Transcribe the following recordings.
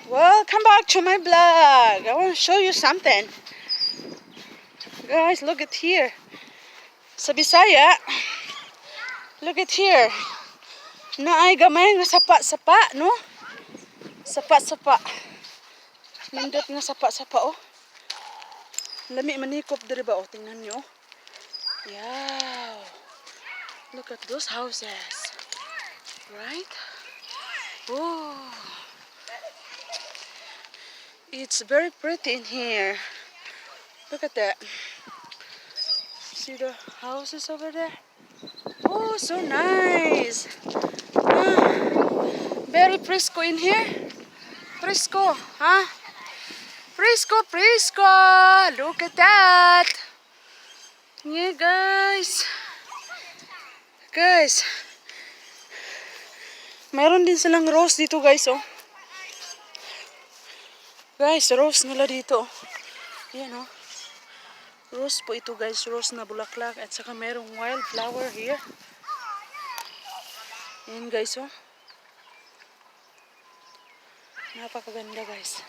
Welcome back to my vlog. I want to show you something. Guys, look at here. Sa Bisaya, look at here. Naay gamay nga sapa-sapa, no? Sapa-sapa. Nindot nga sapa-sapa, oh. Lami manikop diri ba, oh. Tingnan nyo. Wow. Look at those houses. Right? Oh. It's very pretty in here. Look at that. See the houses over there? Oh, so nice. Very frisco in here. Frisco, huh? Frisco, frisco. Look at that. Yeah, guys. Guys. Mayroon din silang rose dito, guys, oh. Guys, rose nila dito. Yan, oh. Rose po ito, guys. Rose na bulaklak. At saka mayroong wildflower here. Yan, guys, oh. Napakaganda, guys.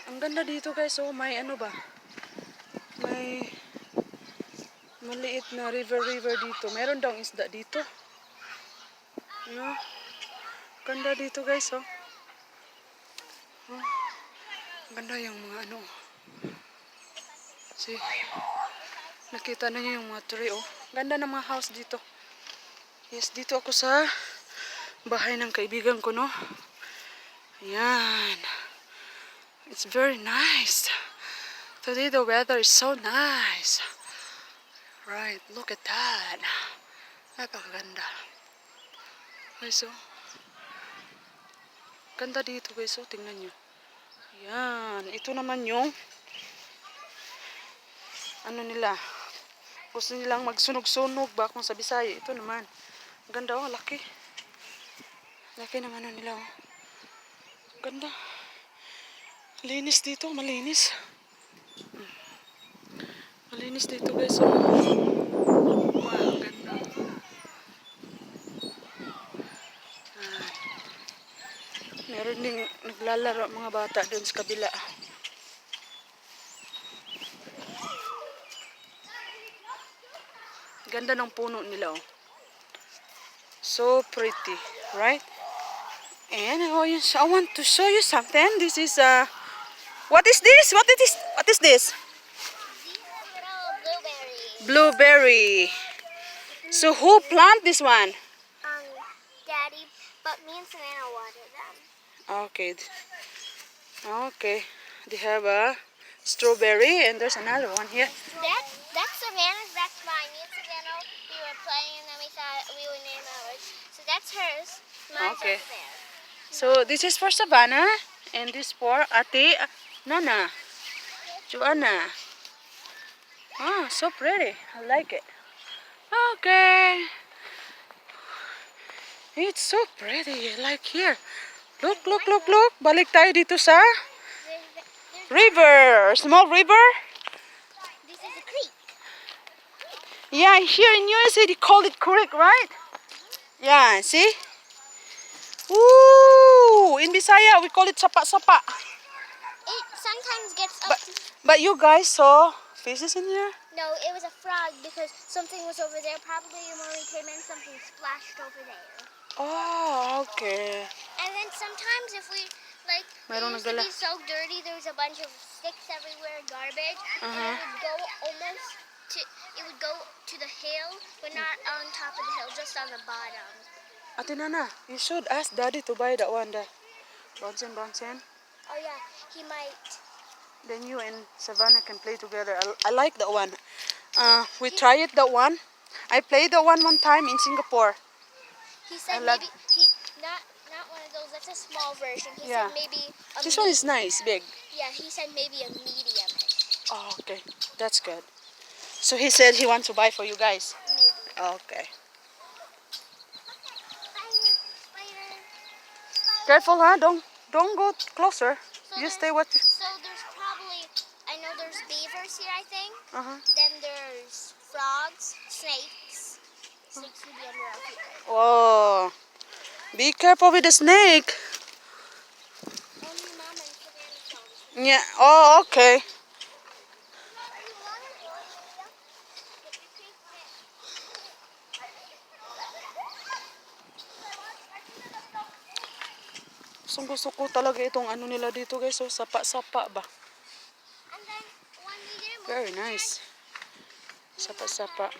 Ang ganda dito, guys, oh. May ano ba? May maliit na river dito. Meron daw isda dito. No? Ganda dito, guys, oh. Oh. Ganda yung mga ano. See? Nakita na niyo yung mga tree, oh. Ganda ng mga house dito. Yes, dito ako sa bahay ng kaibigan ko, no? Ayan. It's very nice. Today the weather is so nice. Right, look at that. Napakaganda. Guys, oh. Ganda dito, guys, oh. Tingnan nyo. Ayan. Ito naman yung ano nila. Gusto nilang magsunog-sunog ba kung sa Bisaya. Ito naman. Ganda, oh. Laki. Laki ng ano nila, oh. Ganda. Linis dito. Malinis. Malinis dito, guys, oh. Wow, ganda. Meron ding naglalaro mga bata doon sa kabila. Ganda ng puno nila, oh. So pretty, right? And I want to show you something. This is what is this? What is this? What is this? These are little blueberries. Blueberry. So who plant this one? Daddy, but me and Savannah watered them. Okay. Okay. They have a strawberry and there's another one here. That's Savannah's, that's mine. Me and Savannah, we were playing and then we thought we would name ours. So that's hers. Mine's Okay. over there. So this is for Savannah and this for Ate Nana. Joanna. Ah, so pretty. I like it. Okay. It's so pretty. Like here. Look, look, look, look. Balik tayo dito sa There's river. Small river. this is a creek. Yeah, here in USA they call it creek, right? Yeah, see? Ooh, in Bisaya we call it sapa-sapa. It sometimes gets up to... But you guys saw fishes in here? No, it was a frog because something was over there. Probably when we came in, something splashed over there. Oh, okay. And then sometimes if we, like, it Mayroon used to nagdala. be so dirty, there was a bunch of sticks everywhere, garbage, and Uh-huh. it would go almost to, it would go to the hill, but not on top of the hill, just on the bottom. Ate Nana, you should ask Daddy to buy that one, the bouncing. Oh yeah, he might. Then you and Savannah can play together. I like that one. We tried that one. I played that one time in Singapore. He said I like- maybe, not one of those, that's a small version. He Yeah. said maybe a This one is nice, big. yeah, he said maybe a medium-ish. Oh, okay. That's good. So he said he wants to buy for you guys. Maybe. Okay. Spider. Careful, huh? Don't go closer. So You there's- stay what you... So there's probably, I know there's beavers here, I think. Uh-huh. Then there's frogs, snakes. Snakes would be under our feet. Oh. Be careful with the snake. Yeah. Oh, okay. Are you wanna go, Liam? Get your big fish. Gusto ko talaga itong ano nila dito guys. So, sapa-sapa ba? And then when we did a Very movie, nice. Sapa-sapa.